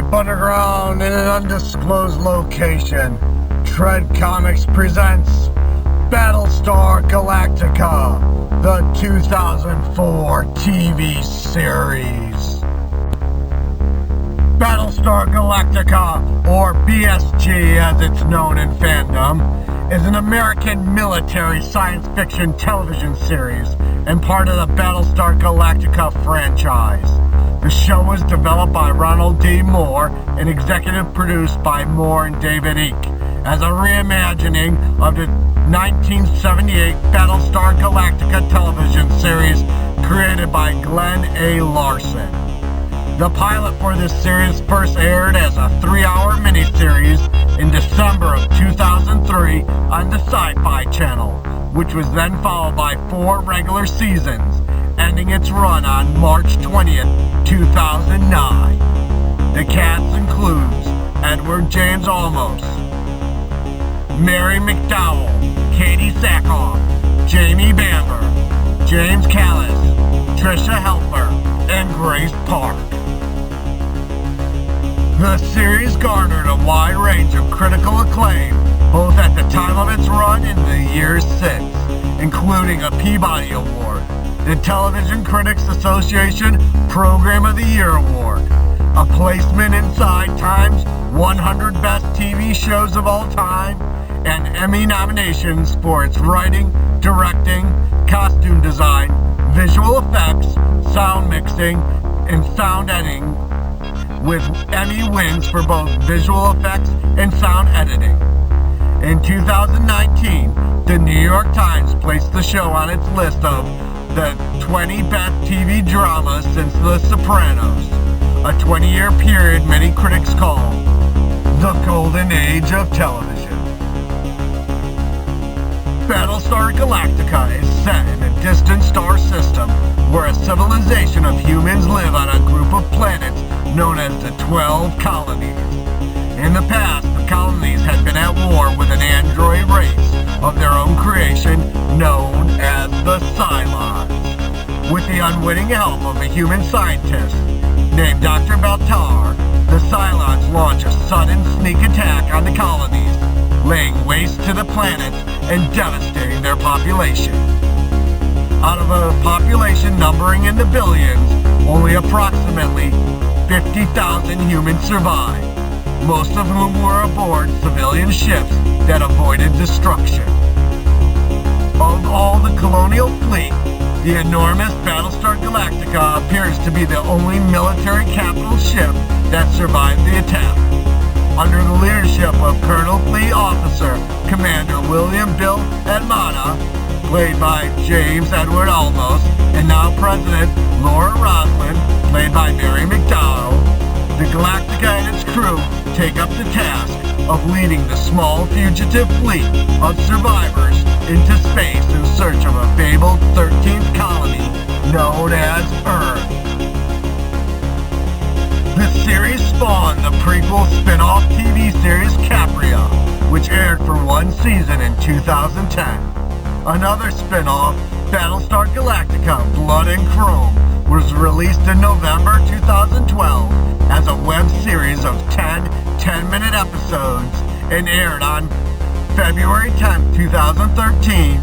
Deep underground in an undisclosed location, Tread Comics presents Battlestar Galactica, the 2004 TV series. Battlestar Galactica, or BSG as it's known in fandom, is an American military science fiction television series and part of the Battlestar Galactica franchise. The show was developed by Ronald D. Moore and executive produced by Moore and David Eick as a reimagining of the 1978 Battlestar Galactica television series created by Glen A. Larson. The pilot for this series first aired as a 3-hour miniseries in December of 2003 on the Sci-Fi Channel, which was then followed by 4 regular seasons, ending its run on March 20th, 2009. The cast includes Edward James Olmos, Mary McDonnell, Katee Sackhoff, Jamie Bamber, James Callis, Tricia Helfer, and Grace Park. The series garnered a wide range of critical acclaim, both at the time of its run and the years since, including a Peabody Award, the Television Critics Association Program of the Year Award, a placement inside Time's 100 Best TV Shows of All Time, and Emmy nominations for its writing, directing, costume design, visual effects, sound mixing, and sound editing, with Emmy wins for both visual effects and sound editing. In 2019, the New York Times placed the show on its list of the 20 best TV dramas since The Sopranos, a 20-year period many critics call the golden age of television. Battlestar Galactica is set in a distant star system where a civilization of humans live on a group of planets known as the 12 Colonies. In the past, the colonies had been at war with an android race of their own creation known as the Cylons. With the unwitting help of a human scientist named Dr. Baltar, the Cylons launch a sudden sneak attack on the colonies, laying waste to the planets and devastating their population. Out of a population numbering in the billions, only approximately 50,000 humans survived, most of whom were aboard civilian ships that avoided destruction. Of all the colonial fleet, the enormous Battlestar Galactica appears to be the only military capital ship that survived the attack. Under the leadership of Colonel Fleet Officer Commander William Bill Admana, played by James Edward Olmos, and now President Laura Roslin, played by Mary McDonnell, the Galactica and its crew take up the task of leading the small fugitive fleet of survivors into space in search of a fabled 13th colony known as Earth. The series spawned the prequel spin-off TV series Capria, which aired for 1 season in 2010. Another spin-off, Battlestar Galactica Blood and Chrome, was released in November 2012 as a web series of 10 10-minute episodes and aired on February 10, 2013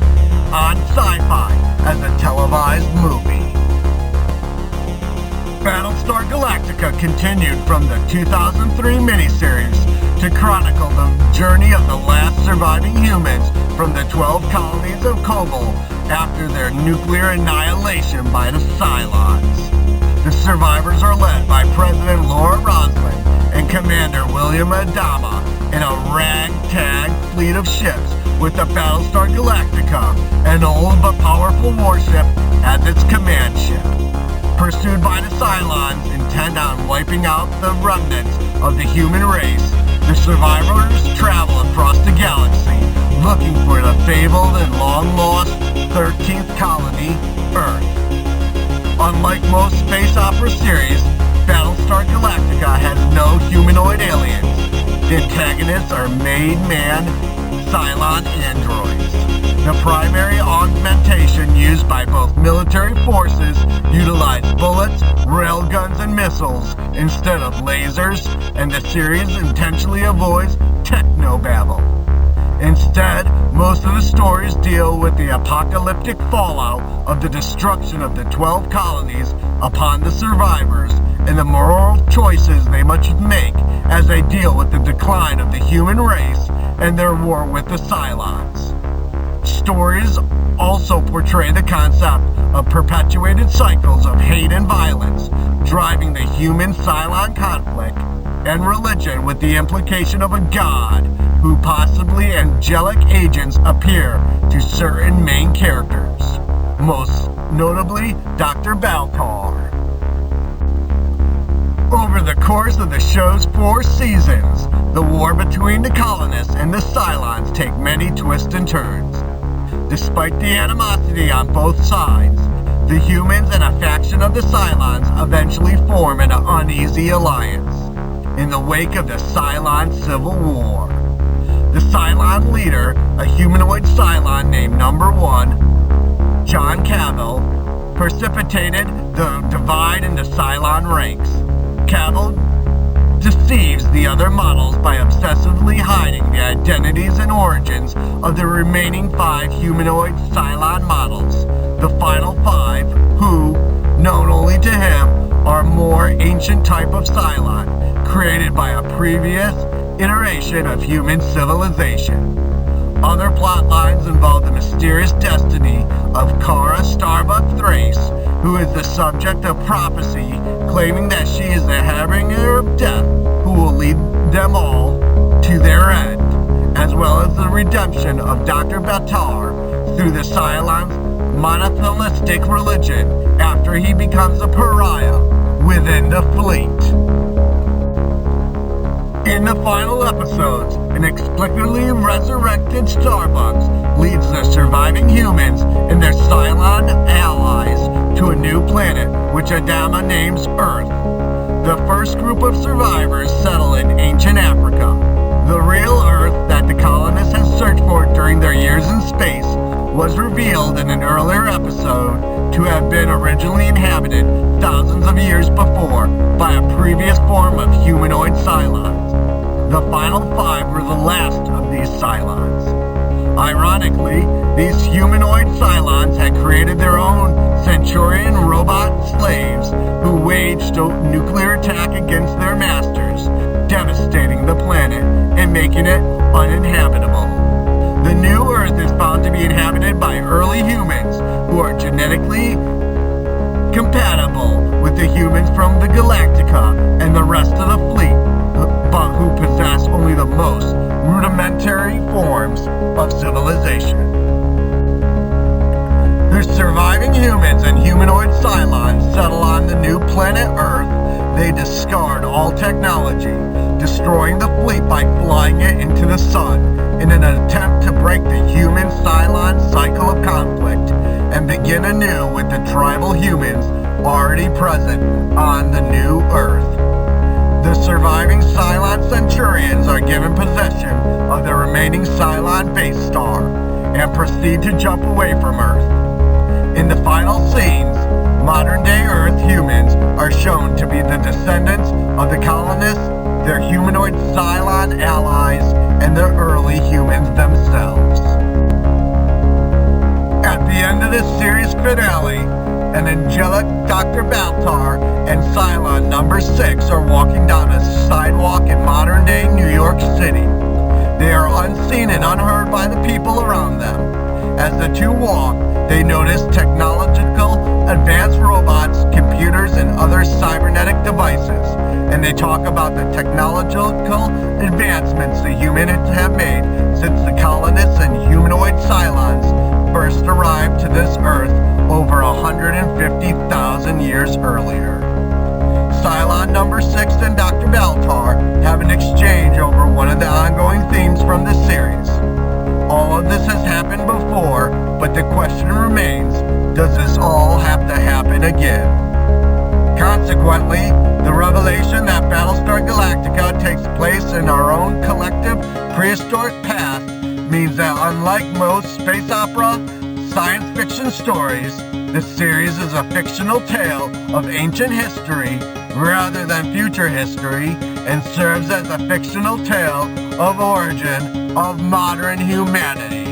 on Sci-Fi as a televised movie. Battlestar Galactica continued from the 2003 miniseries to chronicle the journey of the last surviving humans from the 12 colonies of Kobol after their nuclear annihilation by the Cylons. The survivors are led by President Laura Roslin and Commander William Adama in a ragtag fleet of ships with the Battlestar Galactica, an old but powerful warship, as its command ship. Pursued by the Cylons intent on wiping out the remnants of the human race, the survivors travel across the galaxy looking for the fabled and long-lost 13th colony, Earth. Unlike most space opera series, Battlestar Galactica has no humanoid aliens. The antagonists are made man Cylon androids. The primary augmentation used by both military forces utilized bullets, railguns, and missiles instead of lasers, and the series intentionally avoids technobabble. Instead, most of the stories deal with the apocalyptic fallout of the destruction of the 12 colonies upon the survivors and the moral choices they must make as they deal with the decline of the human race and their war with the Cylons. Stories also portray the concept of perpetuated cycles of hate and violence, driving the human-Cylon conflict and religion with the implication of a god who possibly angelic agents appear to certain main characters, most notably Dr. Baltar. Over the course of the show's 4 seasons, the war between the colonists and the Cylons take many twists and turns. Despite the animosity on both sides, the humans and a faction of the Cylons eventually form an uneasy alliance in the wake of the Cylon Civil War. The Cylon leader, a humanoid Cylon named Number 1, John Cavil, precipitated the divide in the Cylon ranks. Cavil deceives the other models by obsessively hiding the identities and origins of the remaining 5 humanoid Cylon models. The final 5, who, known only to him, are more ancient type of Cylon, created by a previous iteration of human civilization. Other plot lines involve the mysterious destiny of Kara Starbuck Thrace, who is the subject of prophecy claiming that she is the harbinger of death who will lead them all to their end, as well as the redemption of Dr. Baltar through the Cylon's monotheistic religion after he becomes a pariah within the fleet. In the final episodes, inexplicably resurrected Starbucks leads the surviving humans and their Cylon allies to a new planet, which Adama names Earth. The first group of survivors settle in ancient Africa. The real Earth that the colonists had searched for during their years in space was revealed in an earlier episode to have been originally inhabited thousands of years before by a previous form of humanoid Cylons. The final 5 were the last of these Cylons. Ironically, these humanoid Cylons had created their own Centurion robot slaves who waged a nuclear attack against their masters, devastating the planet and making it uninhabitable. The new Earth is found to be inhabited by early humans who are genetically compatible with the humans from the Galactica and the rest of the fleet, but who possess only the most rudimentary forms of civilization. The surviving humans and humanoid Cylons settle on the new planet Earth. They discard all technology, destroying the fleet by flying it into the sun in an attempt to break the human-Cylon cycle of conflict and begin anew with the tribal humans already present on the new Earth. The surviving Cylon Centurions are given possession of the remaining Cylon base star and proceed to jump away from Earth. In the final scenes, modern-day Earth humans are shown to be the descendants of the colonists, their humanoid Cylon allies, and the early humans themselves. At the end of this series finale, an angelic Dr. Baltar and Cylon number 6 are walking down a sidewalk in modern-day New York City. They are unseen and unheard by the people around them. As the two walk, they notice technological advanced robots, computers, and other cybernetic devices, and they talk about the technological advancements the humans have made since the colonists and humanoid Cylons first arrived to this Earth over 150,000 years earlier. Cylon number 6 and Dr. Baltar have an exchange over one of the ongoing themes from this series. All of this has happened before, but the question remains, does this all have to happen again? Consequently, the revelation that Battlestar Galactica takes place in our own collective prehistoric past means that unlike most space opera science fiction stories, the series is a fictional tale of ancient history rather than future history, and serves as a fictional tale of origin of modern humanity.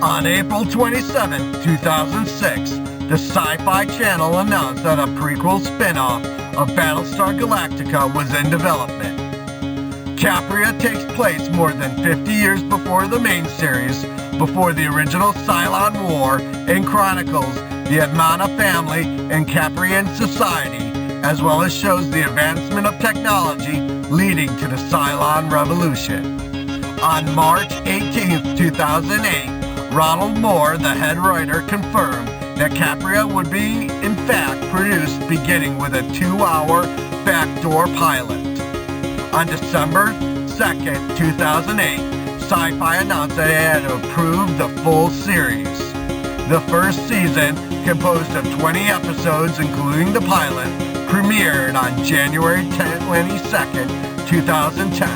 On April 27, 2006, the Sci-Fi Channel announced that a prequel spin-off of Battlestar Galactica was in development. Capria takes place more than 50 years before the main series, before the original Cylon War, and chronicles the Admana family and Caprian society, as well as shows the advancement of technology leading to the Cylon Revolution. On March 18, 2008, Ronald Moore, the head writer, confirmed that Capria would be, in fact, produced beginning with a 2-hour backdoor pilot. On December 2nd, 2008, Sci-Fi announced that it had approved the full series. The first season, composed of 20 episodes including the pilot, premiered on January 22nd, 2010.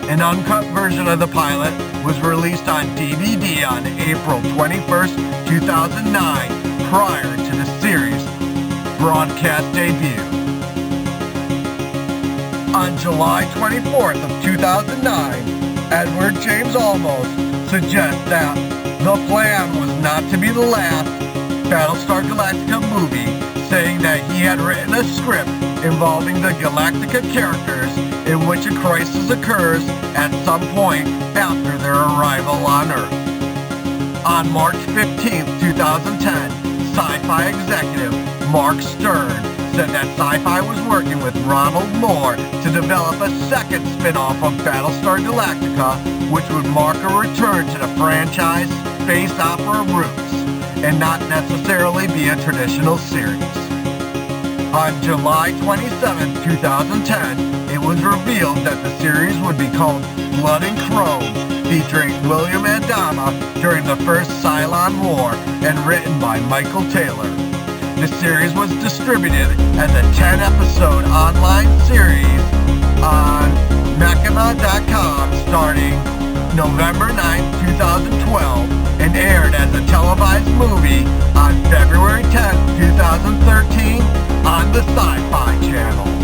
An uncut version of the pilot was released on DVD on April 21st, 2009, prior to the series' broadcast debut. On July 24th of 2009, Edward James Olmos suggests that the plan was not to be the last Battlestar Galactica movie, saying that he had written a script involving the Galactica characters in which a crisis occurs at some point after their arrival on Earth. On March 15, 2010, Sci-Fi executive Mark Stern said that Sci-Fi was working with Ronald Moore to develop a second spin-off of Battlestar Galactica, which would mark a return to the franchise space opera roots, and not necessarily be a traditional series. On July 27, 2010, it was revealed that the series would be called Blood and Chrome, featuring William Adama during the first Cylon War, and written by Michael Taylor. The series was distributed as a 10-episode online series on Macana.com starting November 9, 2012, and aired as a televised movie on February 10, 2013 on the Sci-Fi Channel.